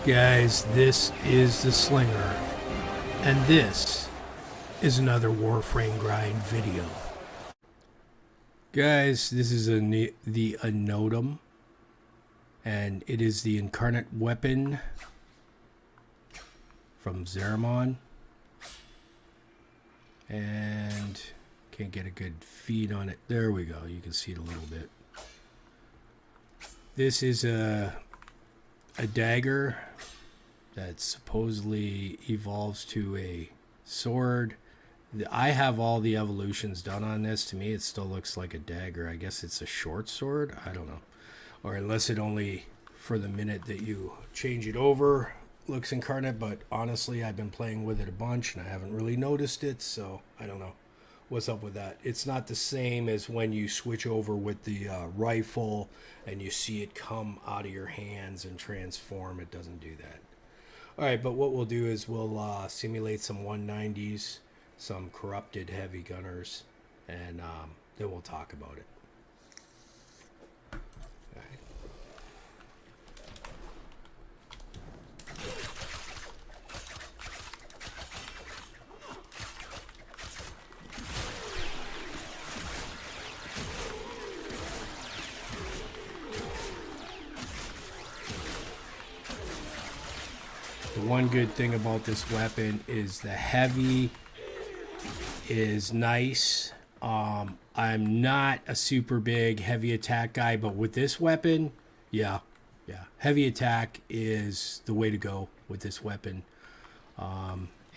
Guys, this is the Slinger, and this is another Warframe grind video. Guys, this is the INNODEM, and it is the Incarnate weapon from Zeramon. And can't get a good feed on it. There we go. You can see it a little bit. This is a dagger that supposedly evolves to a sword. I have all the evolutions done on this. To me, it still looks like a dagger. I guess it's a short sword. I don't know. Or unless it only, for the minute that you change it over, looks incarnate. But honestly, I've been playing with it a bunch and I haven't really noticed it. So I don't know what's up with that. It's not the same as when you switch over with the rifle and you see it come out of your hands and transform. It doesn't do that. All right, but what we'll do is we'll simulate some 190s, some corrupted heavy gunners, and then we'll talk about it. All right. The one good thing about this weapon is the heavy is nice. I'm not a super big heavy attack guy, but with this weapon, yeah, heavy attack is the way to go with this weapon.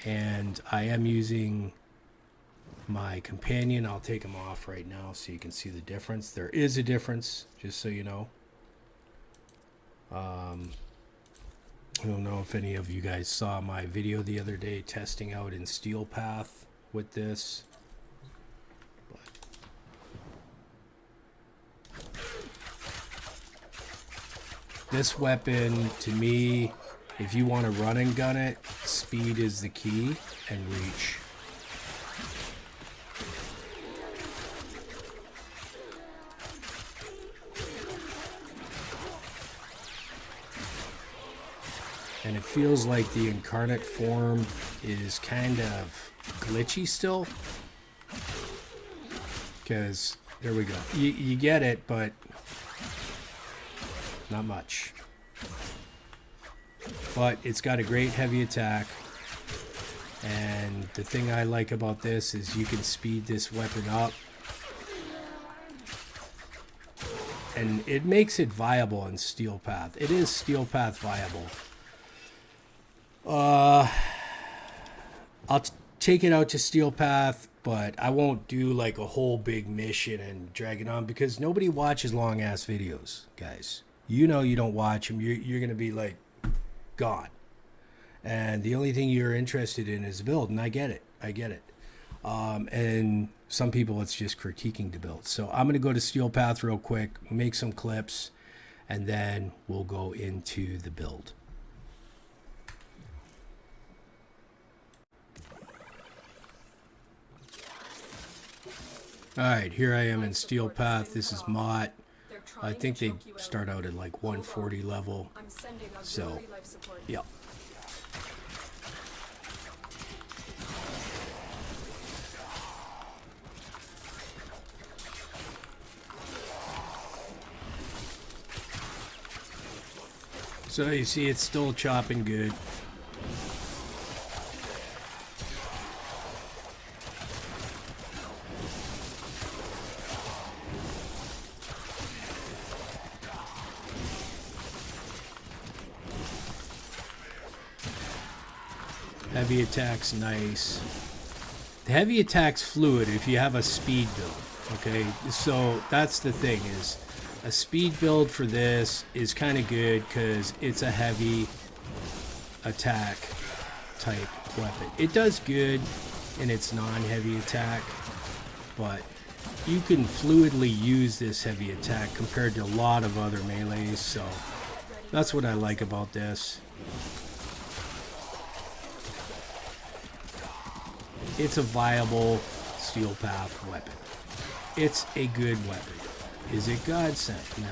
And I am using my companion. I'll take him off right now so you can see the difference. There is a difference, just so you know. I don't know if any of you guys saw my video the other day testing out in Steel Path with this. This weapon, to me, if you want to run and gun it, speed is the key, and reach. And it feels like the Incarnate form is kind of glitchy still. Because, there we go. You get it, but not much. But it's got a great heavy attack. And the thing I like about this is you can speed this weapon up. And it makes it viable in Steel Path. It is Steel Path viable. I'll take it out to Steel Path, but I won't do like a whole big mission and drag it on because nobody watches long ass videos, guys. You know you don't watch them. You're gonna be like gone, and the only thing you're interested in is the build, and I get it. And some people it's just critiquing the build. So I'm gonna go to Steel Path real quick, make some clips, and then we'll go into the build. Alright, here I am in Steel Path. This is Mott. I think they start out at like 140 level. So, yeah. So you see it's still chopping good. Heavy attack's nice. The heavy attack's fluid if you have a speed build. Okay, so that's the thing is a speed build for this is kind of good because it's a heavy attack type weapon. It does good in its non-heavy attack, but you can fluidly use this heavy attack compared to a lot of other melees, so that's what I like about this. It's a viable Steel Path weapon. It's a good weapon. Is it God sent? No.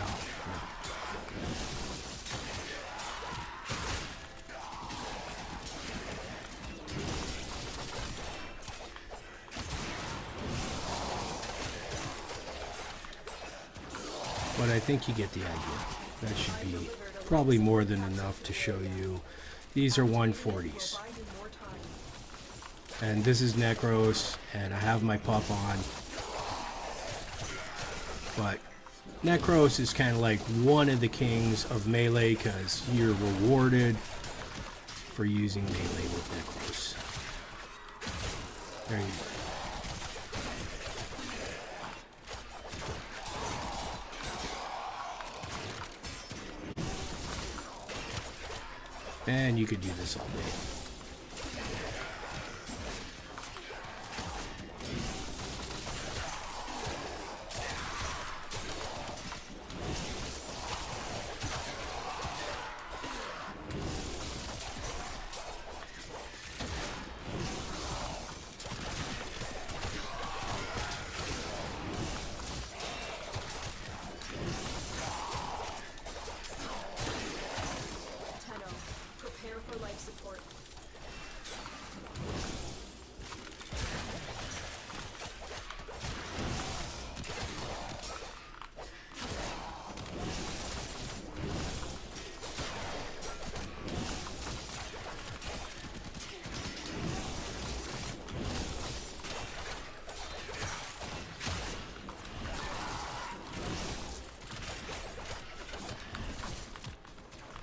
but I think you get the idea. That should be probably more than enough to show you. These are 140s. And this is Necros, and I have my pup on. But Necros is kind of like one of the kings of melee because you're rewarded for using melee with Necros. There you go. And you could do this all day.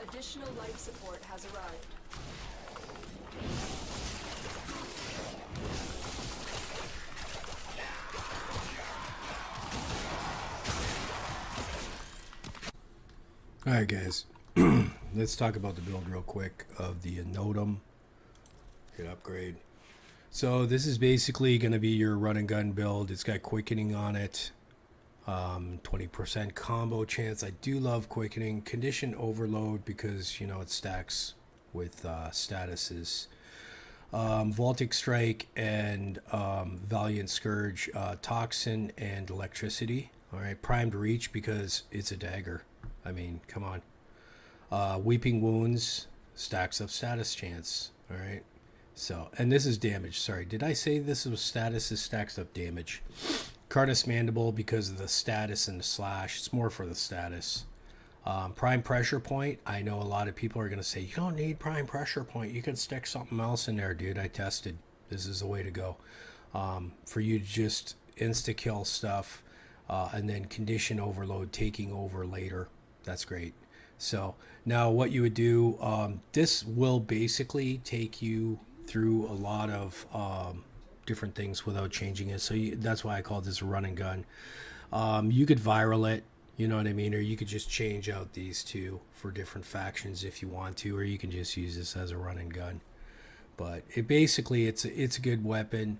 Additional life support has arrived. Alright guys, let's talk about the build real quick of the Nodum. Hit upgrade. So this is basically going to be your run and gun build. It's got quickening on it. 20% combo chance. I do love quickening. Condition overload because, you know, it stacks with statuses. Voltic Strike and Valiant Scourge, Toxin and Electricity. Alright, Primed Reach because it's a dagger. I mean, come on. Weeping Wounds, stacks up status chance. Alright. So, and this is damage. Sorry, did I say this was status? This stacks up damage. Cardus Mandible because of the status and the slash. It's more for the status. Prime Pressure Point. I know a lot of people are going to say, you don't need Prime Pressure Point. You can stick something else in there, dude. I tested. This is the way to go. For you to just insta-kill stuff and then condition overload taking over later. That's great. So now what you would do, this will basically take you through a lot of different things without changing it. So that's why I call this a run and gun. You could viral it, you know what I mean? Or you could just change out these two for different factions if you want to, or you can just use this as a run and gun. But it basically, it's a good weapon.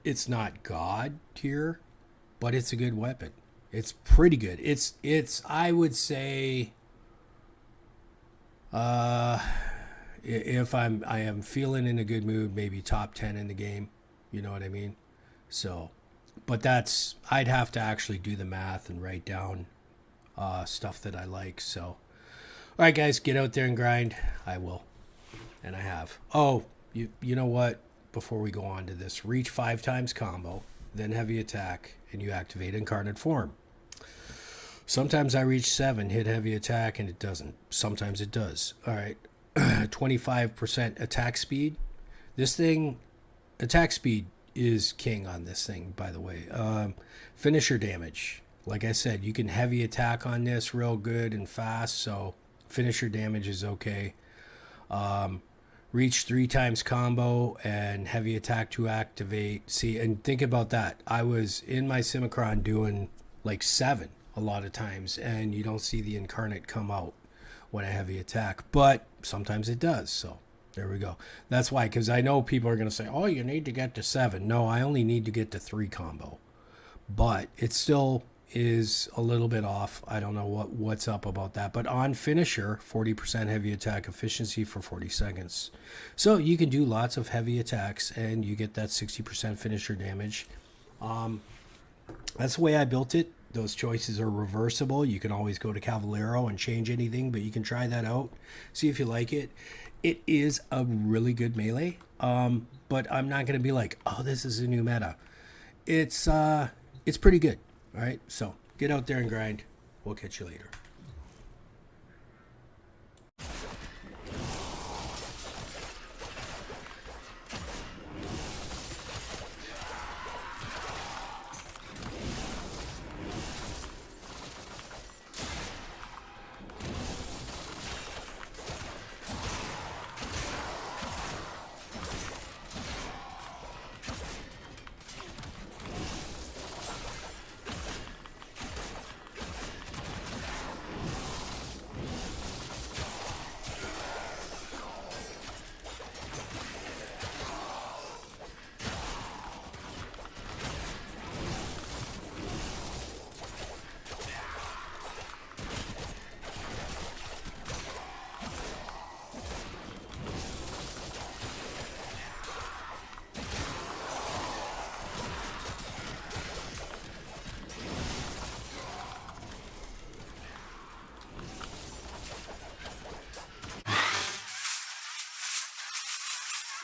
It's not God tier, but it's a good weapon. It's pretty good. It's I would say, if I am feeling in a good mood, maybe top 10 in the game. You know what I mean? So, but that's, I'd have to actually do the math and write down stuff that I like. So, all right, guys, get out there and grind. I will, and I have. Oh, you know what? Before we go on to this, reach 5 times combo, then heavy attack, and you activate Incarnate form. Sometimes I reach 7, hit heavy attack, and it doesn't. Sometimes it does. All right. 25% attack speed. This thing, attack speed is king on this thing, by the way. Finisher damage. Like I said, you can heavy attack on this real good and fast, so finisher damage is okay. Reach 3 times combo and heavy attack to activate. See, and think about that. I was in my Simicron doing like 7 a lot of times, and you don't see the Incarnate come out when I heavy attack, but sometimes it does. So there we go. That's why, because I know people are going to say, oh, you need to get to 7. No, I only need to get to 3 combo, but it still is a little bit off. I don't know what's up about that, but on finisher, 40% heavy attack efficiency for 40 seconds. So you can do lots of heavy attacks and you get that 60% finisher damage. That's the way I built it. Those choices are reversible. You can always go to Cavalero and change anything, but you can try that out. See if you like it. It is a really good melee, but I'm not going to be like, oh, this is a new meta. It's pretty good. All right, so get out there and grind. We'll catch you later.